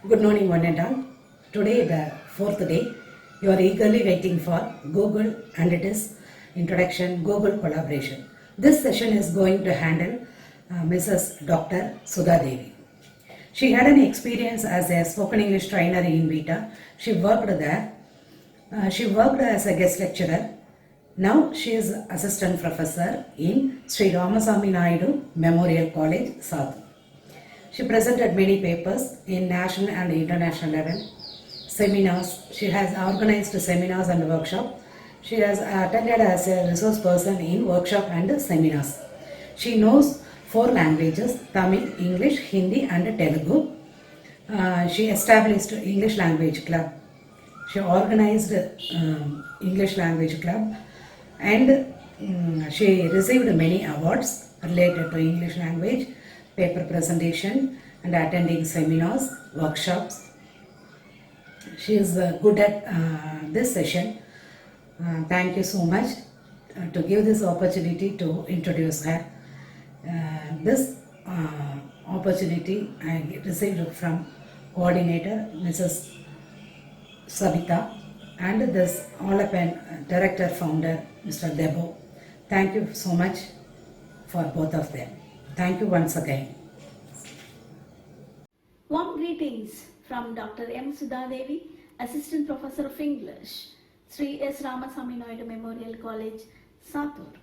Good morning, one and all. Today, the fourth day, you are eagerly waiting for Google and it is introduction Google collaboration. This session is going to handle Mrs. Dr. Sudha Devi. She had an experience as a spoken English trainer in Vita. She worked there. She worked as a guest lecturer. Now she is assistant professor in Sri Ramasamy Naidu Memorial College, South. She presented many papers in national and international level, seminars. She has organized seminars and workshops. She has attended as a resource person in workshop and seminars. She knows four languages: Tamil, English, Hindi and Telugu. She established English language club. She organized English language club and she received many awards related to English language, paper presentation and attending seminars, workshops. She is good at this session. Thank you so much to give this opportunity to introduce her. This opportunity I received from coordinator Mrs. Sabita and this All-Up director founder Mr. Debo. Thank you so much for both of them. Thank you once again. Warm greetings from Dr. M. Sudha Devi, Assistant Professor of English, Sri S. Ramasamy Naidu Memorial College, Satur.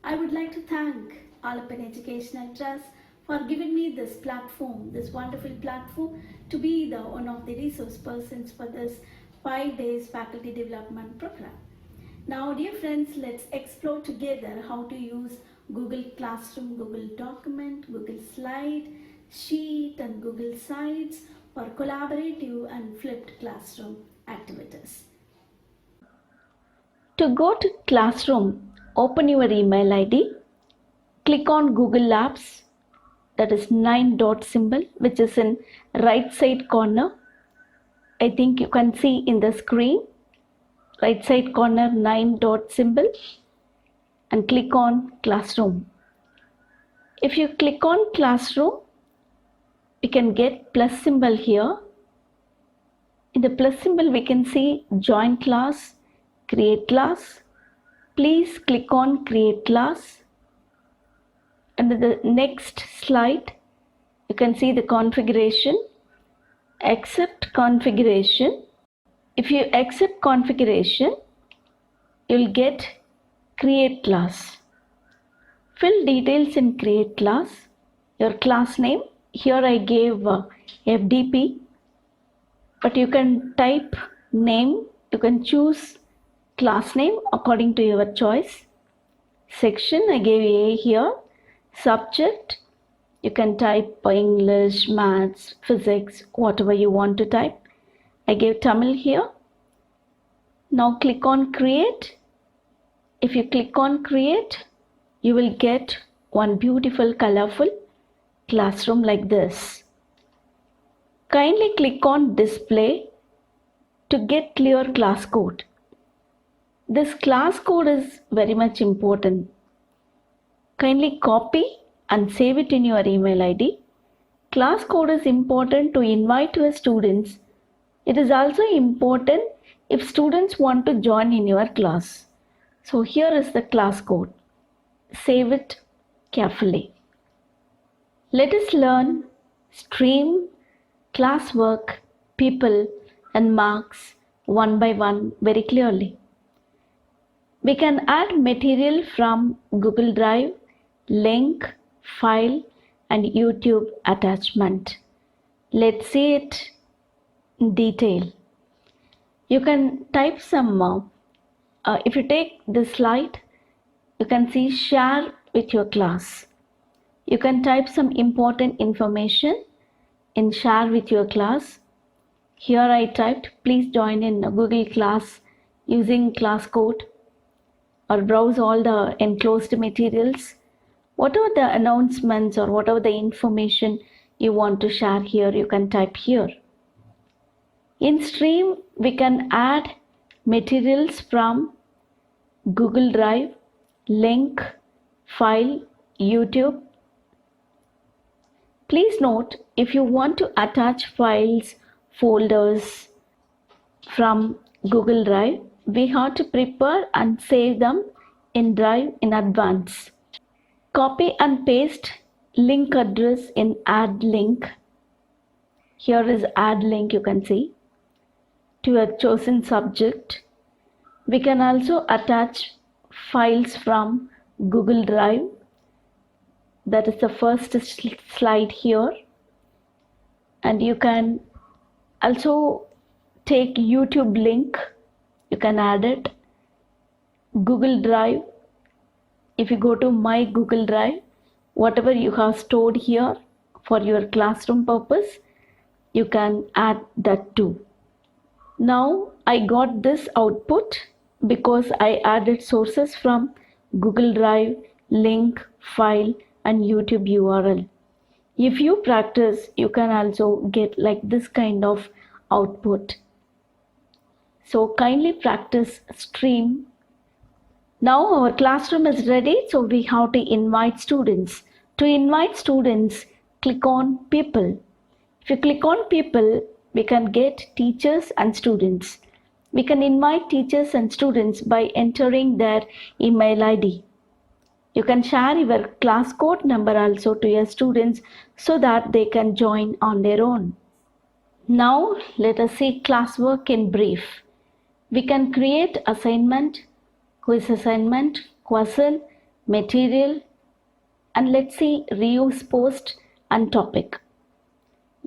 I would like to thank All-Up Educational Trust for giving me this platform, this wonderful platform, to be the one of the resource persons for this 5 days faculty development program. Now, dear friends, let's explore together how to use Google Classroom, Google Document, Google Slide, Sheet and Google Sites for collaborative and flipped classroom activities. To go to Classroom, open your email ID, click on Google Apps, that is 9 dot symbol which is in right side corner. I think you can see in the screen, right side corner 9 dot symbol, and click on Classroom. If you click on Classroom, we can get plus symbol here. In the plus symbol we can see join class, create class. Please click on create class. Under the next slide you can see the configuration. Accept configuration. If you accept configuration, you'll get create class. Fill details in create class. Your class name. Here I gave FDP, but you can type name. You can choose class name according to your choice. Section, I gave A here. Subject, you can type English, Maths, Physics, whatever you want to type. I gave Tamil here. Now click on create. If you click on create, you will get one beautiful colorful classroom like this. Kindly click on display to get clear class code. This class code is very much important. Kindly copy and save it in your email ID. Class code is important to invite your students. It is also important if students want to join in your class. So here is the class code. Save it carefully. Let us learn stream, classwork, people and marks one by one very clearly. We can add material from Google Drive, link, file and YouTube attachment. Let's see it in detail. You can type some, if you take this slide, you can see share with your class. You can type some important information in share with your class. Here I typed, please join in Google Class using class code, or browse all the enclosed materials. Whatever the announcements or whatever the information you want to share here, you can type here. In stream, we can add materials from Google Drive, link, file, YouTube. Please note, if you want to attach files folders from Google Drive, we have to prepare and save them in Drive in advance. Copy and paste link address in add link. Here is add link, you can see, to a chosen subject. We can also attach files from Google Drive. That is the first slide here. And you can also take YouTube link. You can add it. Google Drive. If you go to my Google Drive, whatever you have stored here for your classroom purpose, you can add that too. Now I got this output because I added sources from Google Drive, link, file, and YouTube URL. If you practice, you can also get like this kind of output. So kindly practice stream. Now our classroom is ready, so we have to invite students. To invite students, click on people. If you click on people, we can get teachers and students. We can invite teachers and students by entering their email ID. You can share your class code number also to your students so that they can join on their own. Now let us see classwork in brief. We can create assignment, quiz assignment, question, material, and let's see reuse post and topic.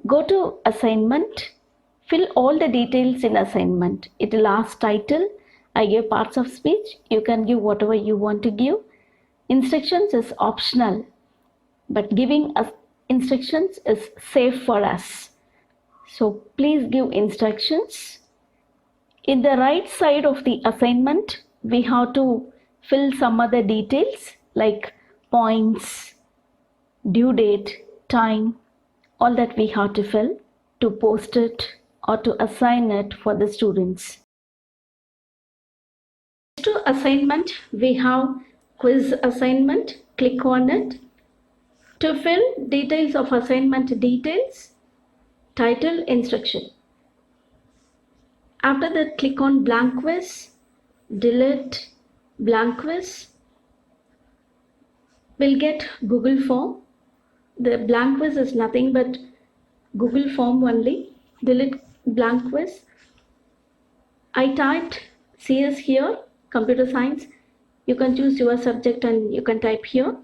Go to assignment, fill all the details in assignment. It will ask title. I give parts of speech. You can give whatever you want to give. Instructions is optional, but giving us instructions is safe for us. So please give instructions. In the right side of the assignment, we have to fill some other details like points, due date, time, all that we have to fill to post it or to assign it for the students. To assignment, we have quiz assignment. Click on it. To fill details of assignment details, title, instruction. After that, click on blank quiz, delete blank quiz. We'll get Google form. The blank quiz is nothing but Google form only. Delete blank quiz. I typed CS here, computer science. You can choose your subject and you can type here.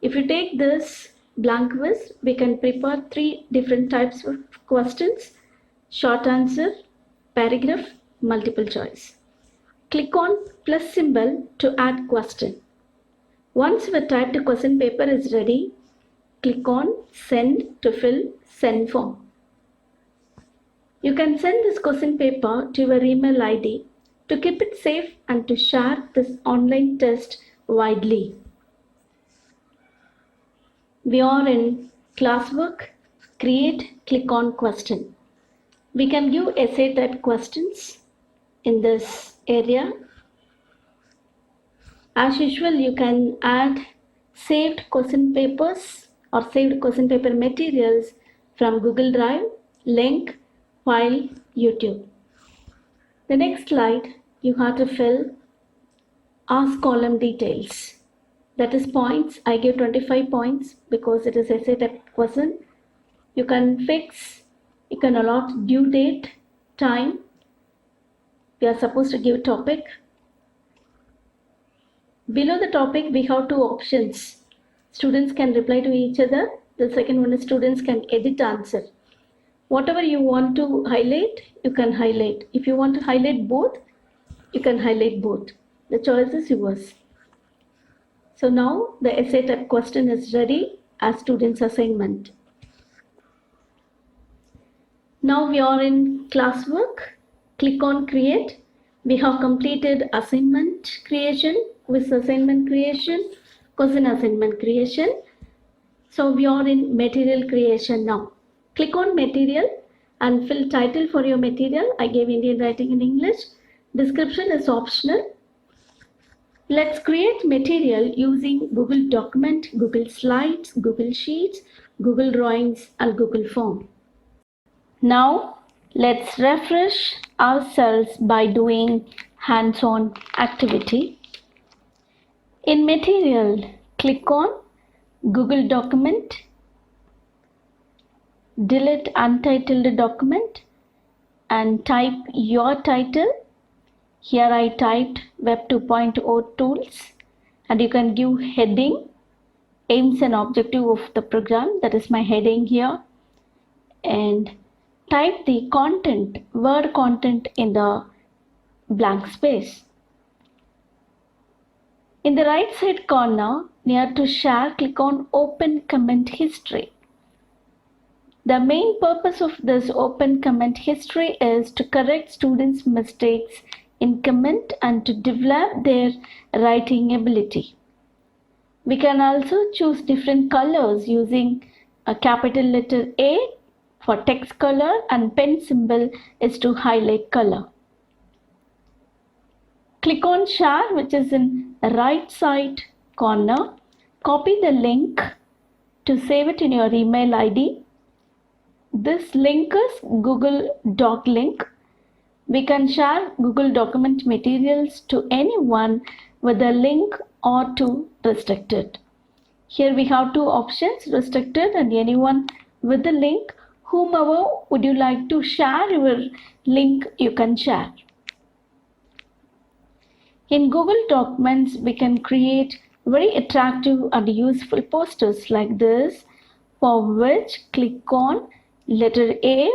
If you take this blank quiz, we can prepare 3 different types of questions: short answer, paragraph, multiple choice. Click on plus symbol to add question. Once your typed question paper is ready, click on send to fill send form. You can send this question paper to your email ID to keep it safe and to share this online test widely. We are in classwork, create, click on question. We can give essay type questions in this area. As usual, you can add saved question papers or saved question paper materials from Google Drive, link, file, YouTube. The next slide, you have to fill ask column details. That is points. I give 25 points because it is essay type question. You can fix, you can allot due date, time. We are supposed to give topic. Below the topic, we have 2 options. Students can reply to each other. The second one is students can edit answer. Whatever you want to highlight, you can highlight. If you want to highlight both, you can highlight both. The choice is yours. So now the essay type question is ready as students' assignment. Now we are in classwork. Click on create. We have completed assignment creation, quiz assignment creation, question assignment creation. So we are in material creation now. Click on material and fill title for your material. I gave Indian writing in English. Description is optional. Let's create material using Google Document, Google Slides, Google Sheets, Google Drawings, and Google Form. Now Let's refresh ourselves by doing hands-on activity. In Material, click on Google Document, delete untitled document and type your title. Here I typed Web 2.0 Tools, and you can give heading, aims and objective of the program, that is my heading here, and type the content, word content in the blank space. In the right side corner, near to share, click on Open Comment History. The main purpose of this Open Comment History is to correct students' mistakes in comment and to develop their writing ability. We can also choose different colors using a capital letter A for text color and pen symbol is to highlight color. Click on Share, which is in the right side corner. Copy the link to save it in your email ID. This link is Google Doc link. We can share Google document materials to anyone with a link or to restricted. Here we have two options, restricted and anyone with the link. Whomever would you like to share your link, you can share. In Google Documents, we can create very attractive and useful posters like this, for which click on letter A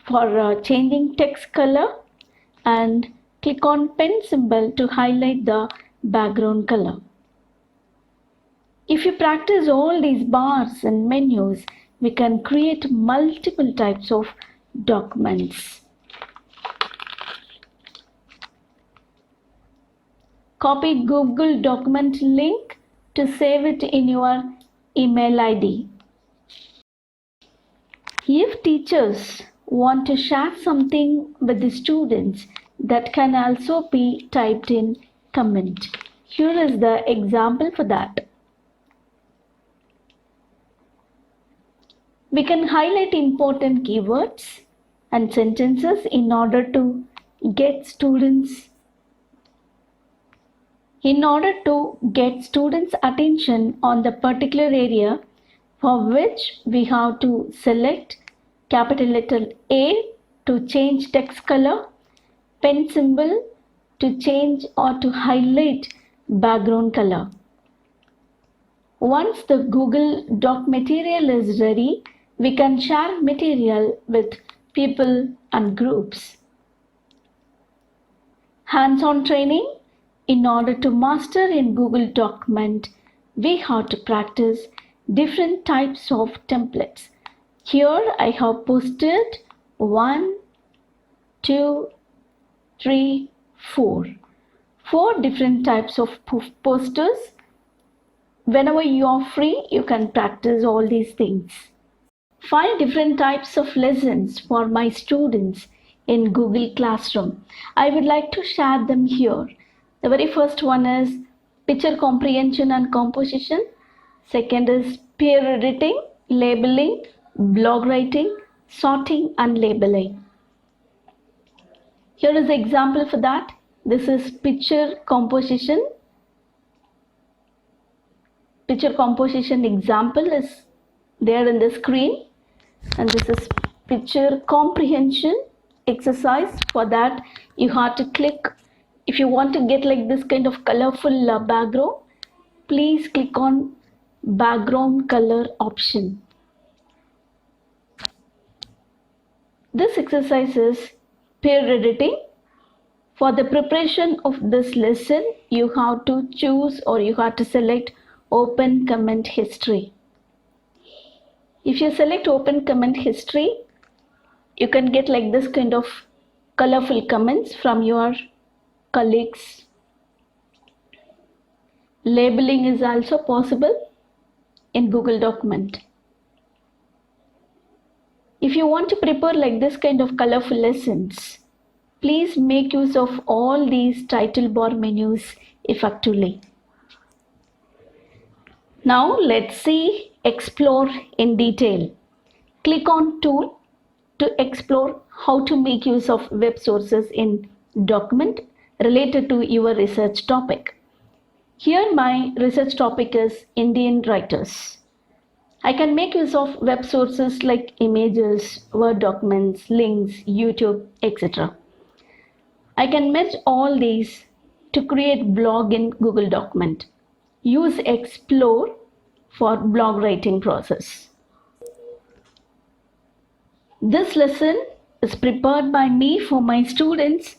for changing text color and click on pen symbol to highlight the background color. If you practice all these bars and menus, we can create multiple types of documents. Copy Google document link to save it in your email ID. If teachers want to share something with the students, that can also be typed in comment. Here is the example for that. We can highlight important keywords and sentences in order to get students' attention on the particular area, for which we have to select capital letter A to change text color, pen symbol to change or to highlight background color. Once the Google Doc material is ready, we can share material with people and groups. Hands-on training. In order to master in Google Document, we have to practice different types of templates. Here I have posted 1, 2, 3, 4. 4 different types of posters. Whenever you are free, you can practice all these things. 5 different types of lessons for my students in Google Classroom. I would like to share them here. The very first one is picture comprehension and composition. Second is peer editing, labeling, blog writing, sorting and labeling. Here is the example for that. This is picture composition. Picture composition example is there in the screen. And this is picture comprehension exercise. For that, you have to click. If you want to get like this kind of colorful background, please click on background color option. This exercise is peer editing. For the preparation of this lesson, you have to choose or you have to select Open Comment History. If you select Open Comment History, you can get like this kind of colorful comments from your colleagues. Labeling is also possible in Google Document. If you want to prepare like this kind of colorful lessons, please make use of all these title bar menus effectively. Now let's see, explore in detail. Click on Tool, to explore how to make use of web sources in document related to your research topic. Here my research topic is Indian writers. I can make use of web sources like images, Word documents, links, YouTube, etc. I can merge all these to create blog in Google document. Use Explore for blog writing process. This lesson is prepared by me for my students,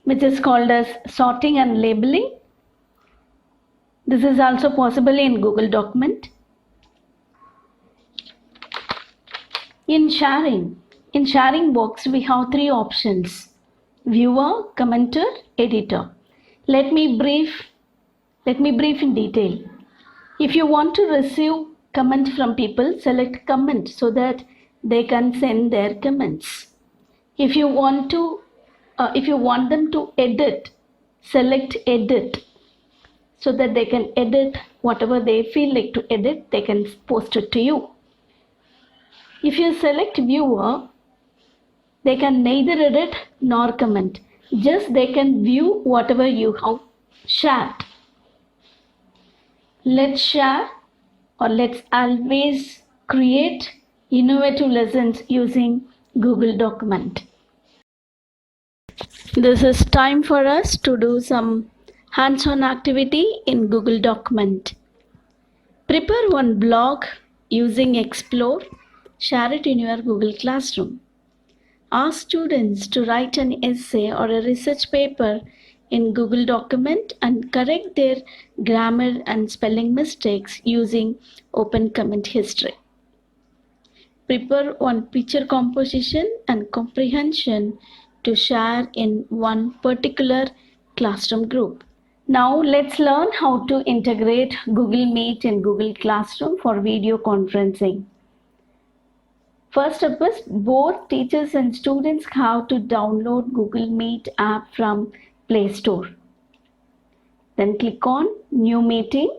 which is called as sorting and labeling. This is also possible in Google document. In sharing box we have three options: viewer, commenter, editor. Let me brief in detail. If you want to receive comment from people, select comment so that they can send their comments. If you want them to edit, select edit so that they can edit whatever they feel like to edit, they can post it to you. If you select viewer, they can neither edit nor comment, just they can view whatever you have shared. Let's share, or let's always create innovative lessons using Google document. This is time for us to do some hands-on activity in Google document. Prepare one blog using Explore. Share it in your Google Classroom. Ask students to write an essay or a research paper in Google document and correct their grammar and spelling mistakes using open comment history. Prepare one picture composition and comprehension to share in one particular classroom group. Now let's learn how to integrate Google Meet in Google Classroom for video conferencing. First step is both teachers and students have to download Google Meet app from Play Store. Then click on New Meeting.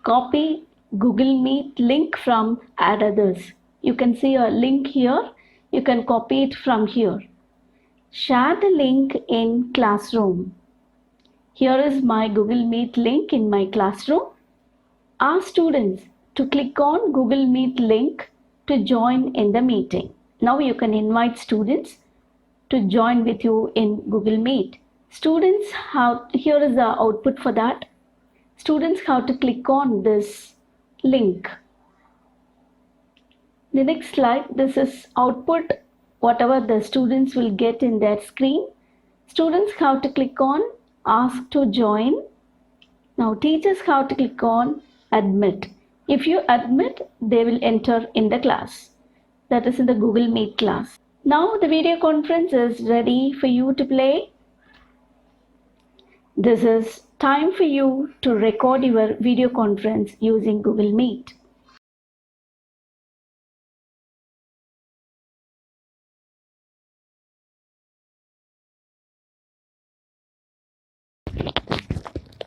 Copy Google Meet link from Add Others. You can see a link here. You can copy it from here. Share the link in Classroom. Here is my Google Meet link in my classroom. Ask students to click on Google Meet link to join in the meeting. Now you can invite students to join with you in Google Meet. Students have, here is the output for that. Students have to click on this link. The next slide, this is output, whatever the students will get in their screen. Students have to click on Ask to join. Now teachers have to click on Admit. If you admit, they will enter in the class. That is in the Google Meet class. Now the video conference is ready for you to play. This is time for you to record your video conference using Google Meet.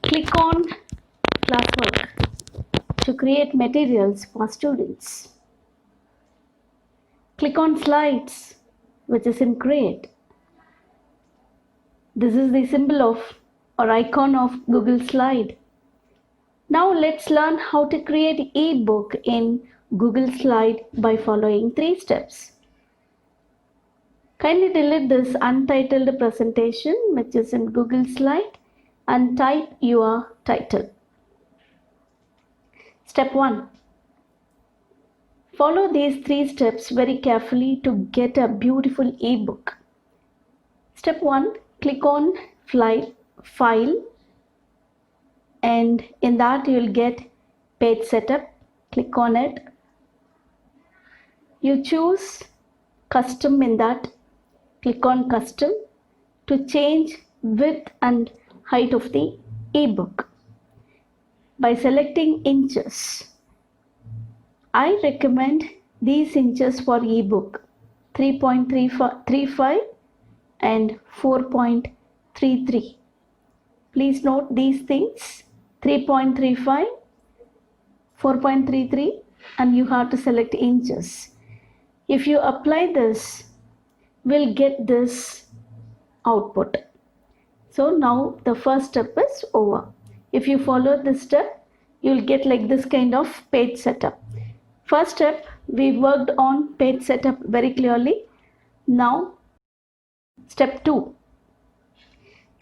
Click on Classwork to create materials for students. Click on Slides, which is in Create. This is the symbol of or icon of Google Slide. Now let's learn how to create ebook in Google Slide by following 3 steps. Kindly delete this untitled presentation which is in Google Slide and type your title. Step 1. Follow these 3 steps very carefully to get a beautiful ebook. Step 1. Click on File and in that you will get Page Setup. Click on it. You choose Custom in that. Click on Custom to change width and height of the ebook. By selecting inches, I recommend these inches for ebook 3.35 and 4.33. Please note these things: 3.35, 4.33, and you have to select inches. If you apply this, we'll get this output. So now the first step is over. If you follow this step, you'll get like this kind of page setup. First step, we worked on page setup very clearly. Now, step 2,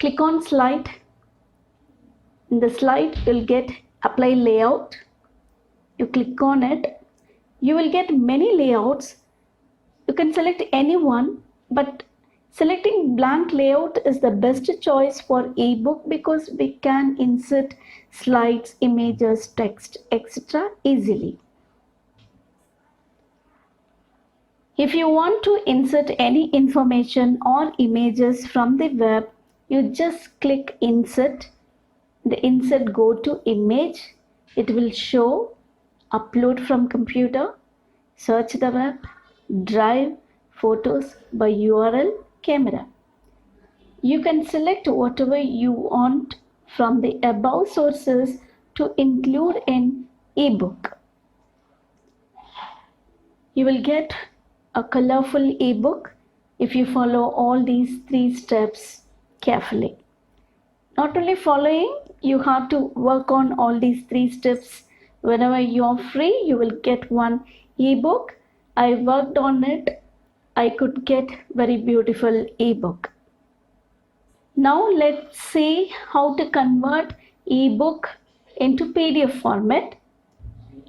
click on slide. In the slide, you'll get apply layout. You click on it. You will get many layouts. You can select any one, but selecting blank layout is the best choice for ebook because we can insert slides, images, text, etc. easily. If you want to insert any information or images from the web, you just click insert. The insert go to image. It will show upload from computer, search the web, drive, photos by URL, camera. You can select whatever you want from the above sources to include in ebook. You will get a colorful ebook if you follow all these 3 steps carefully. Not only following, you have to work on all these 3 steps. Whenever you are free, you will get one ebook. I worked on it. I could get very beautiful ebook. Now let's see how to convert ebook into PDF format.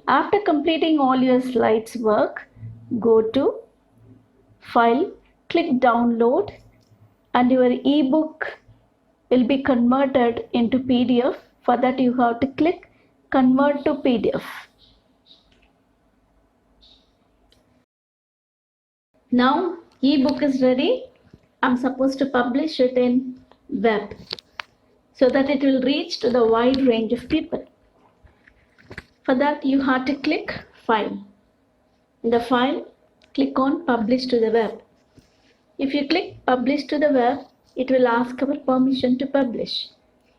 After completing all your slides work, go to File, click Download, and your ebook will be converted into PDF. For that, you have to click Convert to PDF. Now, ebook is ready. I'm supposed to publish it in web so that it will reach to the wide range of people. For that, you have to click File. In the file, click on Publish to the web. If you click Publish to the web, it will ask our permission to publish.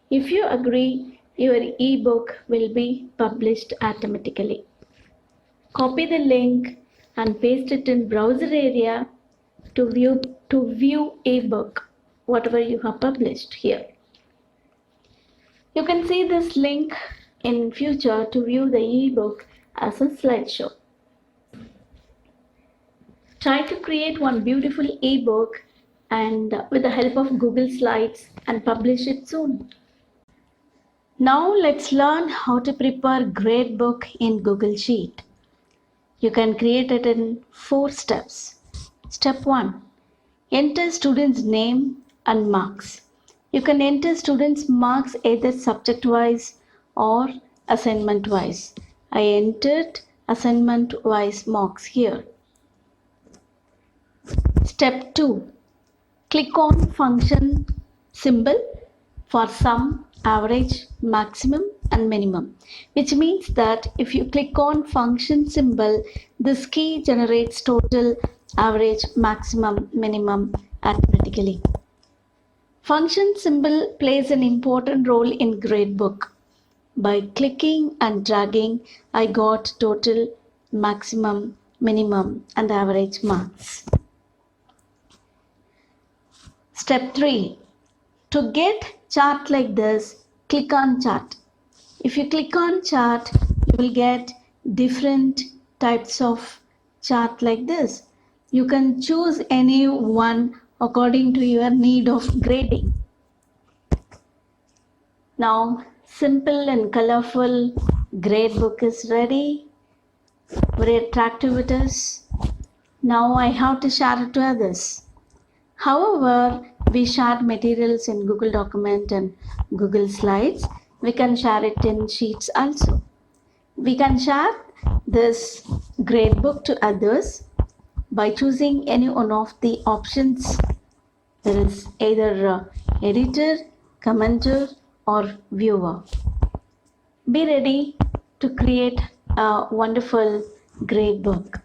If you agree, your ebook will be published automatically. Copy the link and paste it in browser area to view ebook, whatever you have published here. You can see this link in future to view the ebook as a slideshow. Try to create one beautiful ebook and with the help of Google Slides and publish it soon. Now let's learn how to prepare gradebook in Google Sheet. You can create it in 4 steps. Step 1. Enter student's name and marks. You can enter students' marks either subject-wise or assignment-wise. I entered assignment-wise marks here. Step 2. Click on function symbol for sum, average, maximum and minimum, which means that if you click on function symbol, this key generates total, average, maximum, minimum automatically. Function symbol plays an important role in gradebook. By clicking and dragging, I got total, maximum, minimum and average marks. Step 3. To get chart like this, click on chart. If you click on chart, you will get different types of chart like this. You can choose any one according to your need of grading. Now, simple and colorful gradebook is ready. Very attractive it is. Now I have to share it to others. However, we shared materials in Google Document and Google Slides. We can share it in Sheets also. We can share this gradebook to others by choosing any one of the options. There is either editor, commenter or viewer. Be ready to create a wonderful gradebook.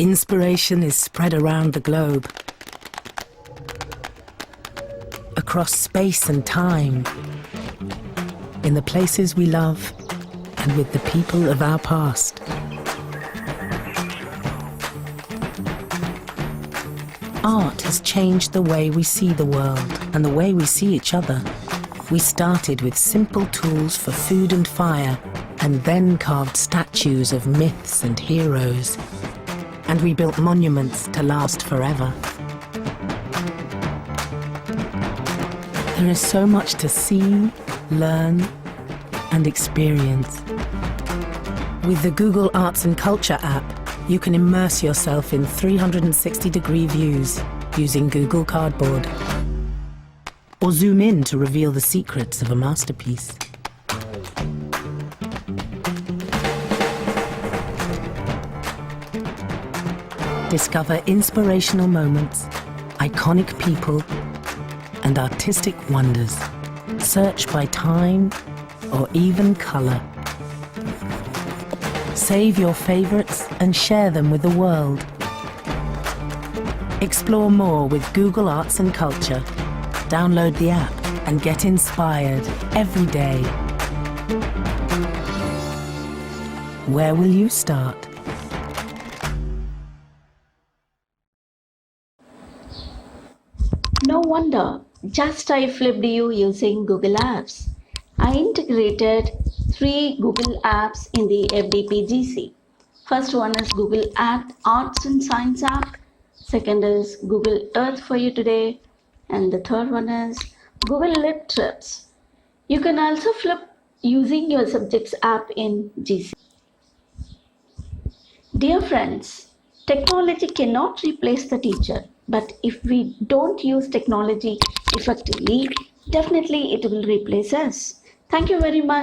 Inspiration is spread around the globe, across space and time, in the places we love and with the people of our past. Art has changed the way we see the world and the way we see each other. We started with simple tools for food and fire, and then carved statues of myths and heroes. And we built monuments to last forever. There is so much to see, learn, and experience. With the Google Arts and Culture app, you can immerse yourself in 360-degree views using Google Cardboard. Or zoom in to reveal the secrets of a masterpiece. Discover inspirational moments, iconic people, and artistic wonders. Search by time or even color. Save your favorites and share them with the world. Explore more with Google Arts and Culture. Download the app and get inspired every day. Where will you start? No wonder, just I flipped you using Google Apps. I integrated 3 Google apps in the FDP GC. First one is Google Arts and Science app. Second is Google Earth for you today. And the third one is Google Lit Trips. You can also flip using your subjects app in GC. Dear friends, technology cannot replace the teacher, but if we don't use technology effectively, definitely it will replace us. Thank you very much.